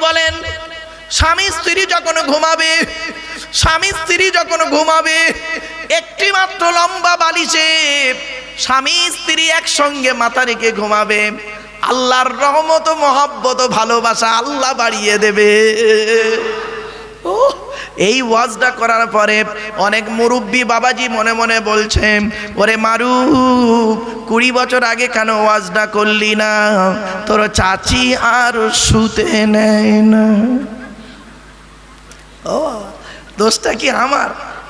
বলেন, স্বামী স্ত্রী যখন ঘুমাবে একটি মাত্র লম্বা বালিশে স্বামী স্ত্রী একসঙ্গে মাথা রেখে ঘুমাবে, আল্লাহর রহমত, মহব্বত, ভালোবাসা আল্লাহ বাড়িয়ে দেবে। এই ওয়াজটা করার পরে অনেক মুরব্বী বাবাজি মনে মনে বলছে, ওরে মারু 20 বছর আগে কেন ওয়াজটা করলি না, তোর চাচি আর শুতে নেয় না। ও দোষটা কি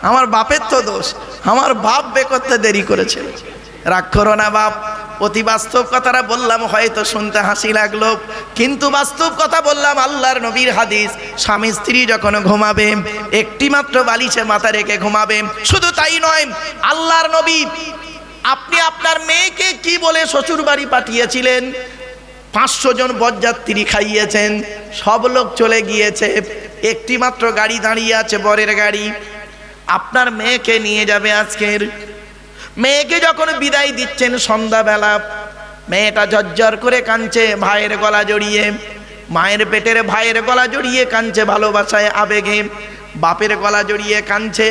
আমার বাপের তো দোষ, আমার বাপ বে করতে দেরি করেছে। রাগ করো না বাপ, অতি বাস্তব কথাটা বললাম, হয়তো শুনতে হাসি লাগলো, কিন্তু বাস্তব কথা বললাম। আল্লাহর নবীর হাদিস, স্বামী স্ত্রী যখন ঘুমাবে একটি মাত্র বালিশে মাথা রেখে ঘুমাবে। শুধু তাই নয়, আল্লাহর নবী আপনি আপনার মেয়েকে কি বলে শ্বশুর বাড়ি পাঠিয়েছিলেন? 500 জন বরযাত্রী খাইয়েছেন, সব লোক চলে গিয়েছে, একটি মাত্র গাড়ি দাঁড়িয়ে আছে, বরের গাড়ি। আপনার মেয়েকে নিয়ে যাবে আজকের। মেয়েকে যখন বিদায় দিচ্ছেন সন্ধ্যাবেলা, মেয়েটা ঝরঝর করে কাঁদছে ভাইয়ের গলা জড়িয়ে, মায়ের পেটের ভাইয়ের গলা জড়িয়ে কাঁদছে ভালোবাসায় আবেগে, বাপের গলা জড়িয়ে কাঁদছে।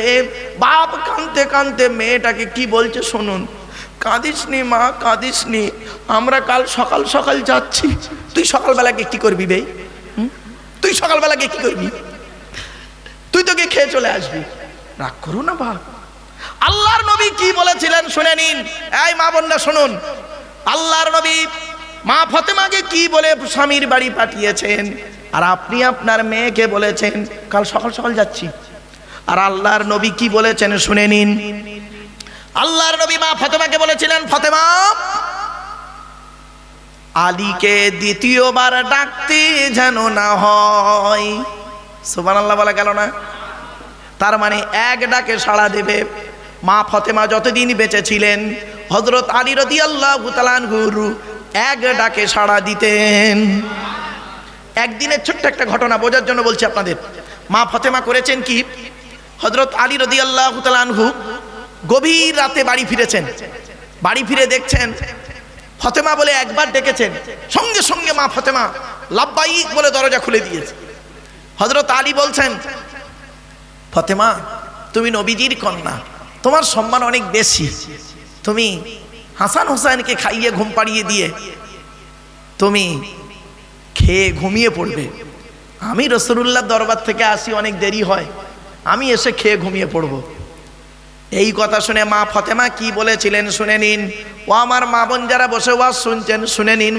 বাপ কাঁদতে কাঁদতে মেয়েটাকে কি বলছে শুনুন, কাঁদিস নি মা, কাঁদিস নি, আমরা কাল সকাল সকাল যাচ্ছি। তুই সকালবেলাকে কি করবি বে? তুই সকালবেলাকে কি করবি? তুই তোকে খেয়ে চলে আসবি। রাগ করো না বাপ। আল্লাহর নবী কি বলেছিলেন শুনে নিন। এই মা বোনরা শুনুন, আল্লাহর নবী মা ফাতেমাকে কি বলে স্বামীর বাড়ি পাঠিয়েছেন, আর আপনি আপনার মেয়েকে বলেছেন কাল সকাল সকাল যাচ্ছি। আর আল্লাহর নবী কি বলেছেন শুনে নিন। আল্লাহর নবী মা ফাতেমাকে বলেছিলেন, ফাতেমা, আলীকে দ্বিতীয়বার ডাকতে যেন না হয়। সুবহানাল্লাহ বলা গেল না? তার মানে এক ডাকে সাড়া দেবে। মা ফাতেমা যতদিন বেঁচে ছিলেন হযরত আলী রাদিয়াল্লাহু তাআলা আনহু এক ডাকে সাড়া দিতেন। একদিনের ছোট্ট একটা ঘটনা বোঝার জন্য বলছি আপনাদের। মা ফাতেমা করেছেন কি, হযরত আলী রাদিয়াল্লাহু তাআলা আনহু গভীর রাতে বাড়ি ফিরেছেন। বাড়ি ফিরে দেখছেন ফাতেমা বলে একবার ডেকেছেন, সঙ্গে সঙ্গে মা ফাতেমা লাব্বাইক বলে দরজা খুলে দিয়েছে। হযরত আলী বলছেন, ফাতেমা তুমি নবীজির কন্যা, তোমার সম্মান অনেক বেশি, তুমি হাসান হোসেনকে খাইয়ে ঘুম পাড়িয়ে দিয়ে তুমি খেয়ে ঘুমিয়ে পড়বে। আমি রাসূলুল্লাহর দরবার থেকে আসি, অনেক দেরি হয়, আমি এসে খেয়ে ঘুমিয়ে পড়ব। এই কথা শুনে মা ফাতেমা কি বলেছিলেন শুনে নিন। ও আমার মা বোন যারা বসে ওয়াজ শুনছেন শুনে নিন।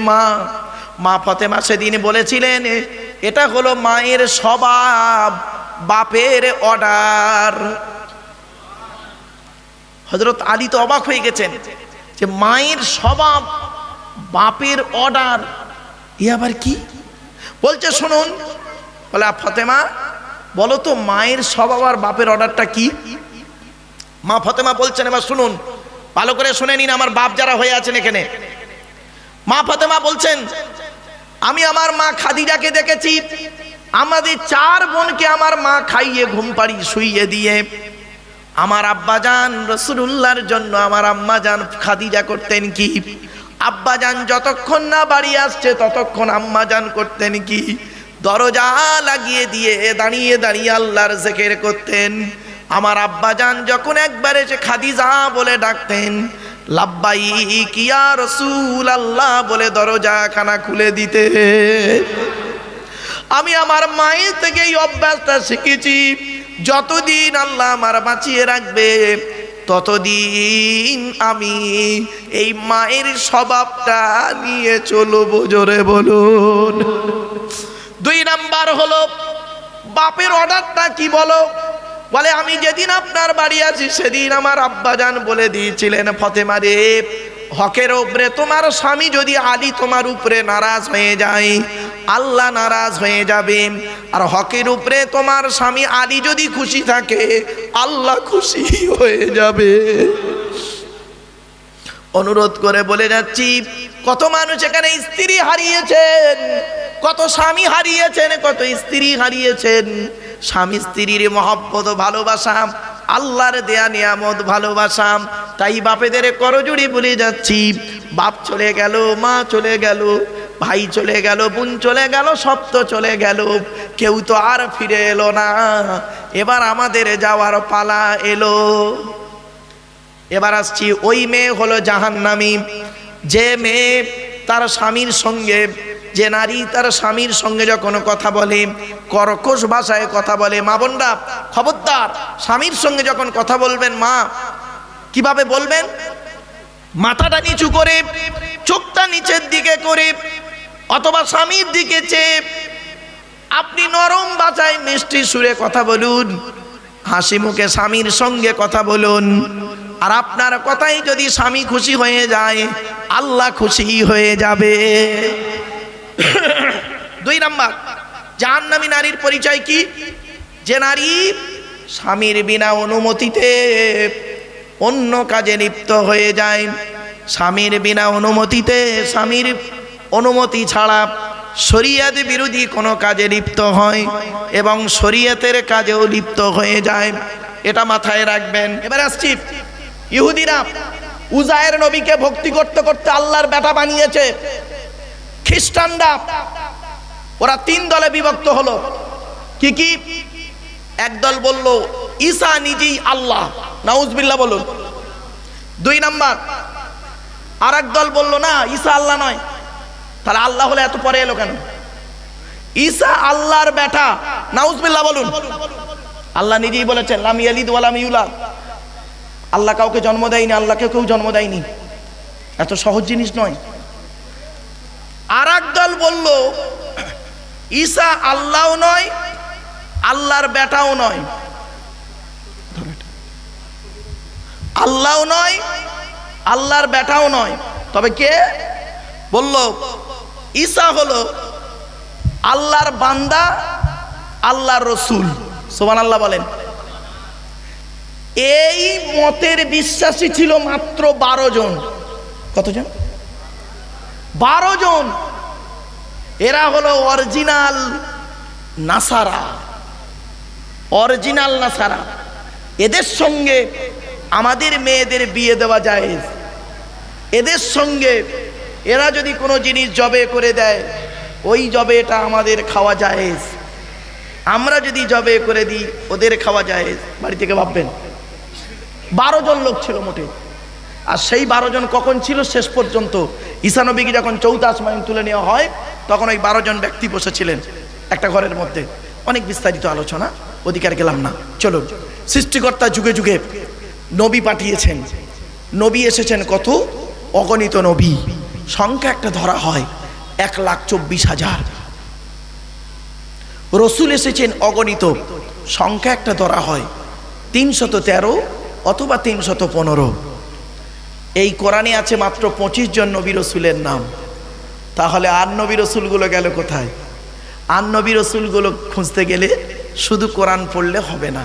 মা ফাতেমা সেদিন বলেছিলেন, এটা হলো মায়ের স্বভাব, বাপের অর্ডার। হযরত আলী তো অবাক হয়ে গেছেন যে মায়ের স্বভাব, বাপের অর্ডার, এ আবার কি বলছে শুনুন। বলে ফাতেমা বলো তো মায়ের স্বভাব আর বাপের অর্ডারটা কি? মা ফাতেমা বলছেন, এবার শুনুন, ভালো করে শুনে নিন আমার বাপ যারা হয়ে আছেন এখানে। মা ফাতেমা বলছেন, আমি আমার মা খাদিজাকে দেখেছি, আমাদের 4 বোনকে আমার মা খাইয়ে ঘুম পাড়িয়ে শুইয়ে দিয়ে আমার আব্বাজান রাসূলুল্লাহর জন্য আমার আম্মাজান খাদিজা করতেন কি, আব্বাজান যতক্ষণ না বাড়ি আসছে ততক্ষণ আম্মাজান করতেন কি, দরজা লাগিয়ে দিয়ে দাঁড়িয়ে দাঁড়িয়ে আল্লাহর জিকির করতেন। আমার আব্বাজান যখন একবার এসে খাদিজা বলে ডাকতেন, লাব্বাইক ইয়া রাসূলুল্লাহ বলে দরজা খানা খুলে দিতে। আমি আমার মায়ের থেকে এই অভ্যাসটা শিখেছি, যতদিন আল্লাহ আমার বাঁচিয়ে রাখবে ততদিন আমি এই মায়ের স্বভাবটা নিয়ে চলবো। জোরে বলুন। 2 নাম্বার হলো বাপের অর্ডারটা কি বলো? বলে আমি যেদিন আপনার বাড়ি আসি সেদিন আমার আব্বাজান বলে দিয়েছিলেন, ফাতেমা রে, হকের উপরে তোমার স্বামী যদি আলী তোমার উপরে নারাজ হয়ে যায় আল্লাহ নারাজ হয়ে যাবে, আর হকের উপরে তোমার স্বামী আলী যদি খুশি থাকে আল্লাহ খুশি হয়ে যাবে। অনুরোধ করে বলে যাচ্ছি, কত মানুষ এখানে স্ত্রী হারিয়েছেন, কত স্বামী হারিয়েছেন, কত স্ত্রী হারিয়েছেন। স্বামী স্ত্রীর মহব্বত ভালোবাসা আল্লাহর দেয়া নিয়ামত ভালোবাসা। তাই বাপেদের করজোড়ে বলে যাচ্ছি, বাপ চলে গেল, মা চলে গেল, ভাই চলে গেল, বোন চলে গেল, সব তো চলে গেল, কেউ তো আর ফিরে এলো না। এবার আমাদের যাওয়ার পালা এলো। এবার আসছি, ওই মেয়ে হলো জাহান্নামী। যে মেয়ে তার স্বামীর সঙ্গে, যে নারী তার স্বামীর সঙ্গে যখন কথা বলে, কর্কশ ভাষায় কথা বলে, মা বোনরা খবরদার, স্বামীর সঙ্গে যখন কথা বলবেন মা, কিভাবে বলবেন? মাথাটা নিচু করে, চোখটা নিচের দিকে করে, অথবা স্বামীর দিকে চেয়ে আপনি নরম ভাষায় মিষ্টি সুরে কথা বলুন, হাসি মুখে স্বামীর সঙ্গে কথা বলুন। আর আপনার কথাই যদি স্বামী খুশি হয়ে যায়, আল্লাহ খুশি হয়ে যাবে। 2 নাম্বার, জাহান্নামী নারীর পরিচয় কি? যে নারী স্বামীর বিনা অনুমতিতে অন্য কাজে লিপ্ত হয়ে যায়, স্বামীর বিনা অনুমতিতে, স্বামীর অনুমতি ছাড়া শরীয়ত বিরোধী কোনো কাজে লিপ্ত হয় এবং শরীয়তের কাজেও লিপ্ত হয়ে যায়, এটা মাথায় রাখবেন। এবার আসছি, ইহুদিরা উজায়ের নবীকে ভক্তি করতে করতে আল্লাহর বেটা বানিয়েছে। খ্রিস্টানরা ওরা 3 দলে বিভক্ত হলো। কি কি? একদল বলল ঈসা নিজেই আল্লাহ, নাউজুবিল্লাহ বলুন। 2 নাম্বার, আর এক দল বলল না, ঈসা আল্লাহ নয়। তাহলে আল্লাহ হলে এত পরে এলো কেন? ঈসা আল্লাহর বেটা, নাউজুবিল্লাহ বলুন। আল্লাহ নিজেই বলেছেন লাম ইয়ালিদ ওয়া লাম ইউলাদ, আল্লাহ কাউকে জন্ম দেয়নি, আল্লাহকে কেউ জন্ম দেয়নি, এত সহজ জিনিস নয়। আর এক দল বলল ঈসা আল্লাহও নয়, আল্লাহর বেটাও নয়, আল্লাহও নয়, আল্লাহর বেটাও নয়। তবে কে? বলল ঈসা হলো আল্লাহর বান্দা, আল্লাহর রসুল। সুবহানাল্লাহ বলেন। এই মতের বিশ্বাসী ছিল মাত্র 12 জন। কতজন? 12 জন। এরা হলো অরিজিনাল নাসারা, অরিজিনাল নাসারা। এদের সঙ্গে আমাদের মেয়েদের বিয়ে দেওয়া যায়, এদের সঙ্গে এরা যদি কোনো জিনিস জবে করে দেয়, ওই জবেটা আমাদের খাওয়া যায়, আমরা যদি জবে করে দিই ওদের খাওয়া যায়। বাড়ি থেকে ভাববেন 12 জন লোক ছিল মোটে। আর সেই 12 জন কখন ছিল? শেষ পর্যন্ত ঈসা নবীকে যখন 4th আসমানে তুলে নেওয়া হয়, তখন ওই 12 জন ব্যক্তি বসেছিলেন একটা ঘরের মধ্যে। অনেক বিস্তারিত আলোচনা, অধিকার গেলাম না। চলুন, সৃষ্টিকর্তা যুগে যুগে নবী পাঠিয়েছেন। নবী এসেছেন কত? অগণিত নবী। সংখ্যা একটা ধরা হয় 1,24,000। রসুল এসেছেন অগণিত, সংখ্যা একটা ধরা হয় 313 অথবা 315। এই কোরআনে আছে মাত্র 25 জন নবী রসুলের নাম। তাহলে আর নবী রসুলগুলো গেল কোথায়? আর নবী রসুলগুলো খুঁজতে গেলে শুধু কোরআন পড়লে হবে না,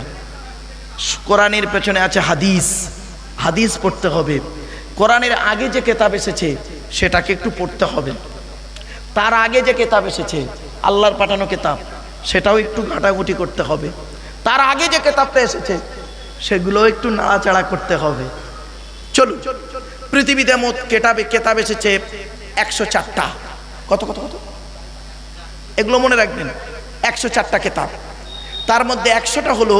কোরআনের পেছনে আছে হাদিস। হাদিস পড়তে হবে। কোরআনের আগে যে কিতাব এসেছে সেটাকে একটু পড়তে হবে। তার আগে যে কিতাব এসেছে আল্লাহর পাঠানো কিতাব, সেটাও একটু ঘাটাঘুটি করতে হবে। তার আগে যে কিতাবটা এসেছে সেগুলো একটু নাড়াচাড়া করতে হবে। চলুন, পৃথিবীতে মোট কিতাব এসেছে 104টা। কত কত কত? এগুলো মনে রাখবেন, 104টা কিতাব। তার মধ্যে 100টা হলো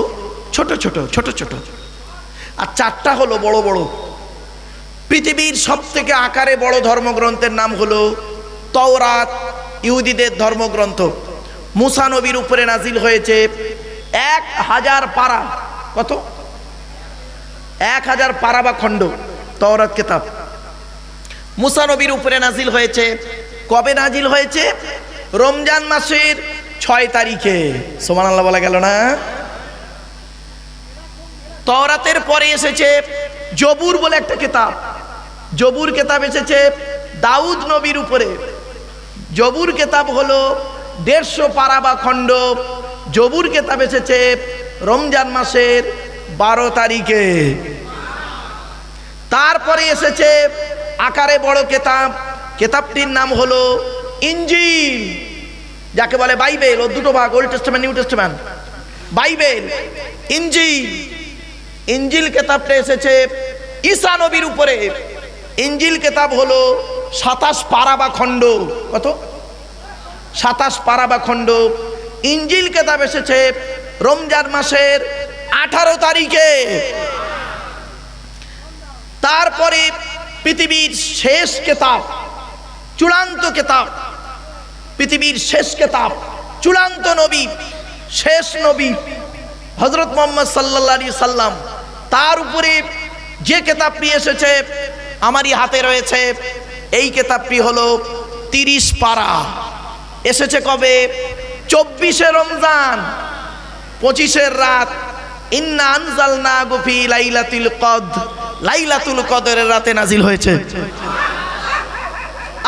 ছোট ছোট ছোট ছোট, আর 4টা হলো বড় বড়। পৃথিবীর সব থেকে আকারে বড় ধর্মগ্রন্থের নাম হলো তাওরাত, ইহুদিদের ধর্মগ্রন্থ। মুসা নবীর উপরে নাজিল হয়েছে 1000 পারা। কত? 1000 পারা বা খণ্ড তাওরাত কিতাব। মুসা নবীর উপরে নাজিল হয়েছে। কবে নাজিল হয়েছে? রমজান মাসের 6 তারিখে। সুবহানাল্লাহ বলা গেল না? তাওরাতের পরে এসেছে জবুর বলে একটা কিতাব। জবুর কিতাব এসেছে দাউদ নবীর উপরে। জবুর কিতাব হলো 150 পারা বা খণ্ড। জবুর কিতাব এসেছে রমজান মাসের 12 তারিখে। তারপরে এসেছে আকারে বড় কিতাব, কিতাবটির নাম হলো ইনজিল, যাকে বলে বাইবেল। ও দুটো ভাগ, old testament, new testament. Bible, ইনজিল। ইনজিল কিতাবটা এসেছে ঈসা নবীর উপরে। ইনজিল কিতাব হলো 27 পারা বা খণ্ড। কত? 27 পারা বা খণ্ড। ইনজিল কিতাব এসেছে রমজান মাসের 18 তারিখে। তারপরে পৃথিবীর শেষ কিতাব, চূড়ান্ত কিতাব, পৃথিবীর শেষ কিতাব, চূড়ান্ত নবী, শেষ নবী হযরত মুহাম্মদ সাল্লাল্লাহু আলাইহি সাল্লাম, তার উপরে যে কিতাবটি এসেছে আমারই হাতে রয়েছে, এই কিতাবটি হলো 30 পারা। এসেছে কবে? 24শে রমজান, 25এর রাত। ইন্না আনজালনাহু ফি লাইলাতুল কদর, লাইলাতুল কদরের রাতে নাজিল হয়েছে।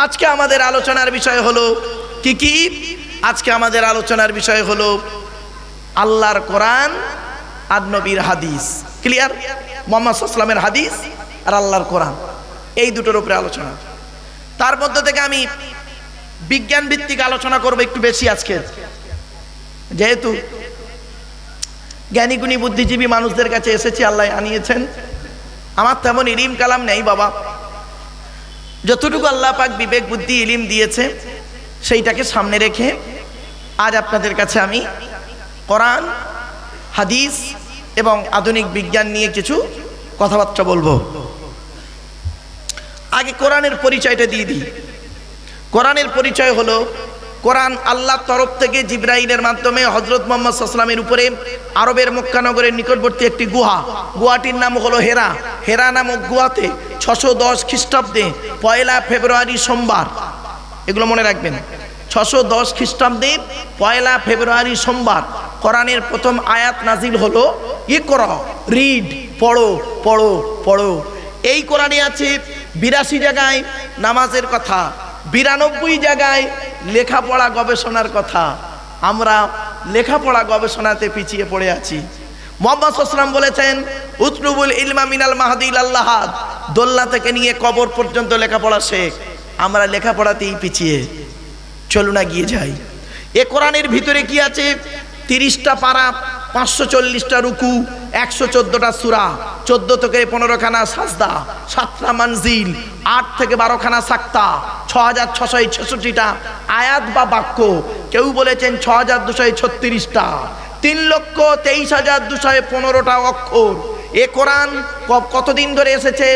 আজকে আমাদের আলোচনার বিষয় হলো কি? আজকে আমাদের আলোচনার বিষয় হলো আল্লাহর কোরআন আর নবীর হাদিস। ক্লিয়ার? মুহাম্মদ সাল্লাল্লাহু আলাইহি ওয়াসাল্লামের হাদিস আর আল্লাহর কোরআন, এই দুটোর উপরে আলোচনা। তার মধ্যে থেকে আমি বিজ্ঞান ভিত্তিক আলোচনা করব একটু বেশি আজকে, যেহেতু জ্ঞানী গুণী বুদ্ধিজীবী মানুষদের কাছে এসেছি, আল্লাহ আনিয়েছেন। আমার তেমন ইলিম কালাম নেই বাবা, যতটুকু আল্লাহ পাক বিবেক বুদ্ধি ইলিম দিয়েছে সেইটাকে সামনে রেখে আজ আপনাদের কাছে আমি কোরআন, হাদিস এবং আধুনিক বিজ্ঞান নিয়ে কিছু কথাবার্তা বলবো। আগে কোরআনের পরিচয়টা দিয়ে দিই। কোরআনের পরিচয় হলো, কোরআন আল্লাহর তরফ থেকে জিবরাইলের মাধ্যমে হযরত মুহাম্মদ সাল্লাল্লাহু আলাইহি ওয়াসাল্লামের উপরে আরবের মক্কা নগরের নিকটবর্তী একটি গুহা, গুহাটির নাম হলো হেরা। হেরা নামক গুহাতে 610 খ্রিস্টাব্দে 1 ফেব্রুয়ারি সোমবার, এগুলো মনে রাখবেন, 610 খ্রিস্টাব্দে 1 ফেব্রুয়ারি সোমবার কোরআনের প্রথম আয়াত নাজিল হলো ইকরা, রিড, পড়ো পড়ো পড়ো। এই কোরআনে আছে 82 জায়গায় নামাজের কথা, 92 জায়গায় লেখাপড়া গবেষণার কথা। আমরা লেখাপড়া গবেষণাতে পিছিয়ে পড়ে আছি। মুহাম্মদ সাল্লাল্লাহু আলাইহি ওয়াসাল্লাম বলেছেন, উতলুবুল ইলমা মিনাল মাহদি ইলাল লাহাদ, দোলনা থেকে নিয়ে কবর পর্যন্ত লেখাপড়া শেখ। আমরা লেখাপড়াতেই পিছিয়ে, চলুন না গিয়ে যাই। এ কোরআনের ভিতরে কি আছে? 30টা পারা, 540টা রুকু, 114টা সূরা, 14 থেকে 15 খানা সাজদা, 7টা মানজিল, 8 থেকে 12 খানা সাক্তা, 6666টা আয়াত বা বাক্য, কেউ বলেছেন 6236টা, 3,23,215টা অক্ষর। এ কোরআন কতদিন ধরে এসেছে?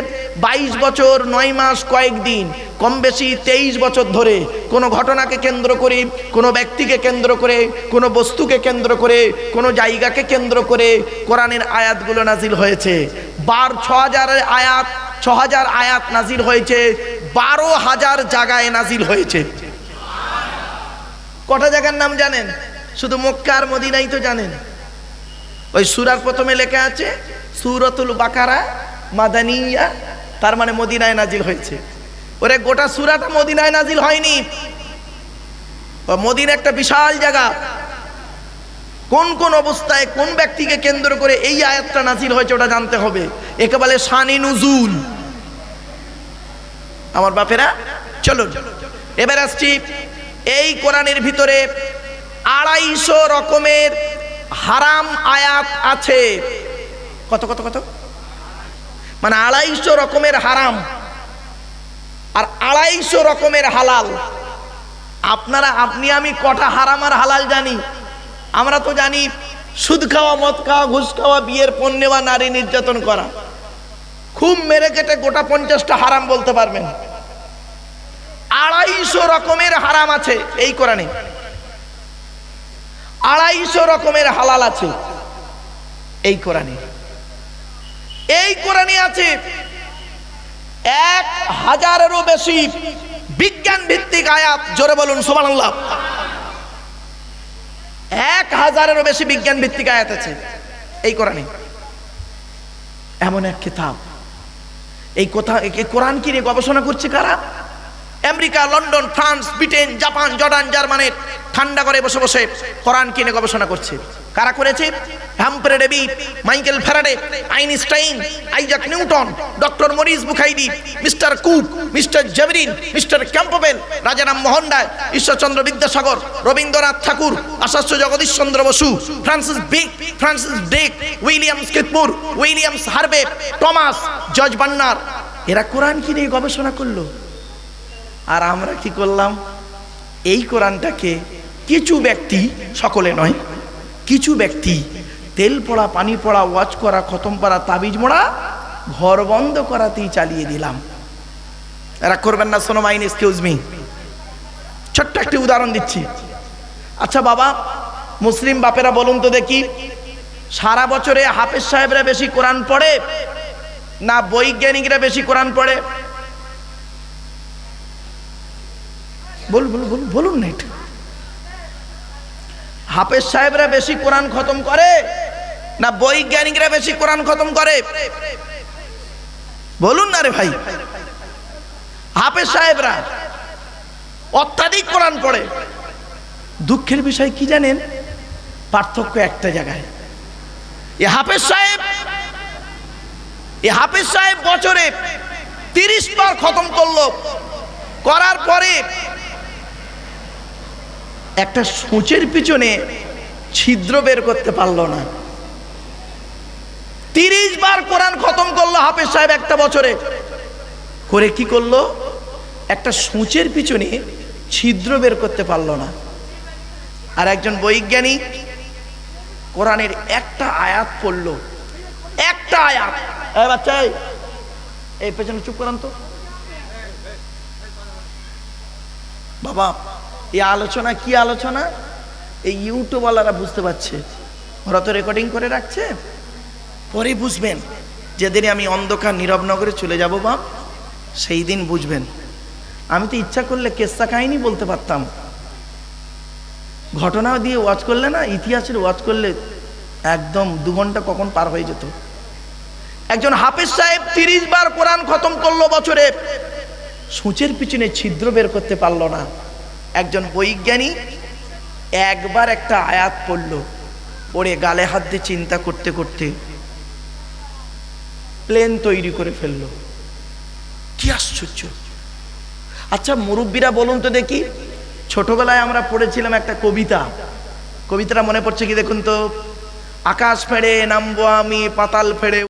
22 বছর 9 মাস কয়েকদিন, কম বেশি 23 বছর ধরে। কোনো ঘটনাকে কেন্দ্র করে, কোনো ব্যক্তিকে কেন্দ্র করে, কোনো বস্তুকে কেন্দ্র করে, কোনো জায়গাকে কেন্দ্র করে কোরআনের আয়াতগুলো নাজিল হয়েছে। 6000 আয়াত নাজিল হয়েছে, 12,000 জায়গায় নাজিল হয়েছে। কটা জায়গার নাম জানেন? শুধু মক্কা আর মদিনাই তো জানেন। ওই সূরার প্রথমে লেখা আছে সূরাতুল বাকারা মাদানিয়া, তার মানে মদিনায় নাজিল হয়েছে। ওরে গোটা সূরাটা মদিনায় নাজিল হয়নি, মদিনা একটা বিশাল জায়গা। কোন কোন অবস্থায় কোন ব্যক্তিকে কেন্দ্র করে এই আয়াতটা নাজিল হয়েছে ওটা জানতে হবে। একে বলে শানি নুজুল। আমার বাপেরা চলুন এবার আসছি। এই কোরআনের ভিতরে 250 রকমের হারাম আয়াত আছে। কত কত কত? মানে 250 রকমের হারাম আর 250 রকমের হালাল। আপনি আমি কটা হারাম আর হালাল জানি? আমরা তো জানি সুদ খাওয়া, মদ খাওয়া, ঘুষ খাওয়া, বিয়ের পণ নেওয়া, নারী নির্যাতন করা। খুব মেরে কেটে গোটা 50টা হারাম বলতে পারবেন। 250 রকমের হারাম আছে এই কোরআনে, 250 রকমের হালাল আছে এই কোরআনে। এই কোরআনে আছে 1000-এরও বেশি বিজ্ঞান ভিত্তিক আয়াত। জোরে বলুন সুবহানাল্লাহ। 1000-এরও বেশি বিজ্ঞান ভিত্তিক আয়াত আছে এই কোরআনে। এমন এক কিতাব, এই কোরআন কি নিয়ে গবেষণা করছে কারা? America, London, France, Britain, Japan, Jordan, Germany ঠান্ডা করে বসে বসে কোরআন কিনে গবেষণা করছে। কারা করেছে? Humphry Davy, Michael Faraday, Einstein, Isaac Newton, doctor Maurice Bucaille, mister Cook, mister Jevrin, mister Campbell, Rajaram Mohan Roy, Ishwarchandra Vidyasagar, Rabindranath Thakur, Acharya Jagadish Chandra Basu, Francis Drake, William Skithmore, Williams Harvey, Thomas, George Bernard, এরা কোরআন কিনে গবেষণা করলো। আর আমরা কি করলাম? এই কোরআনটাকে কিছু ব্যক্তি, সকলে নয়, কিছু ব্যক্তি তেল পড়া, পানি পড়া, ওয়াজ করা, খতম পড়া, তাবিজ মোড়া, ঘর বন্ধ করাতেই চালিয়ে দিলাম। এরা করবেন না, শোনো মাইন, এক্সকিউজ মি, ছোট্ট একটি উদাহরণ দিচ্ছি। আচ্ছা বাবা, মুসলিম বাপেরা বলুন তো দেখি, সারা বছরে হাফেজ সাহেবরা বেশি কোরআন পড়ে না বৈজ্ঞানিকরা বেশি কোরআন পড়ে? বলুন না একটু। হাফেজ সাহেবরা বেশি কোরআন খতম করে না বৈজ্ঞানিকরা বেশি কোরআন খতম করে? বলুন না রে ভাই। হাফেজ সাহেবরা অত্যাধিক কোরআন পড়ে। দুঃখের বিষয় কি জানেন? পার্থক্য একটা জায়গায়। এই হাফেজ সাহেব বছরে 30 বার খতম করলো, করার পরে একটা সূচের পিছনে ছিদ্র বের করতে পারলো না। 30 বার কোরআন খতম করলো হাফেজ সাহেব একটা বছরে, করে কি করলো? একটা সূচের পিছনে ছিদ্র বের করতে পারলো না। আর একজন বৈজ্ঞানিক কোরআনের একটা আয়াত পড়লো, একটা আয়াত। বাচ্চা এই পেছনে চুপ করান তো বাবা। এই আলোচনা কি আলোচনা? এই ইউটিউবওয়ালারা বুঝতে পারছে, ওরা তো রেকর্ডিং করে রাখছে, পরে বুঝবেন। যেদিন আমি অন্ধকার নীরবনগরে চলে যাব বাপ, সেই দিন বুঝবেন। আমি তো ইচ্ছা করলে কেসা কাহিনী বলতে পারতাম, ঘটনা দিয়ে ওয়াচ করলে না, ইতিহাসের ওয়াচ করলে একদম 2 ঘন্টা কখন পার হয়ে যেত। একজন হাফেজ সাহেব 30 বার কোরআন খতম করলো বছরে, সূচের পিছনে ছিদ্র বের করতে পারলো না। একজন বৈজ্ঞানিক একবার একটা আয়াত পড়লো, পড়ে গালে হাত দিয়ে চিন্তা করতে করতে প্লেন তৈরি করে ফেললো। কি আশ্চর্য! আচ্ছা মুরব্বীরা বলুন তো দেখি, ছোটবেলায় আমরা পড়েছিলাম একটা কবিতা, কবিতাটা মনে পড়ছে কি দেখুন তো? আকাশ ফেড়ে নামবো আমি, পাতাল ফেড়ে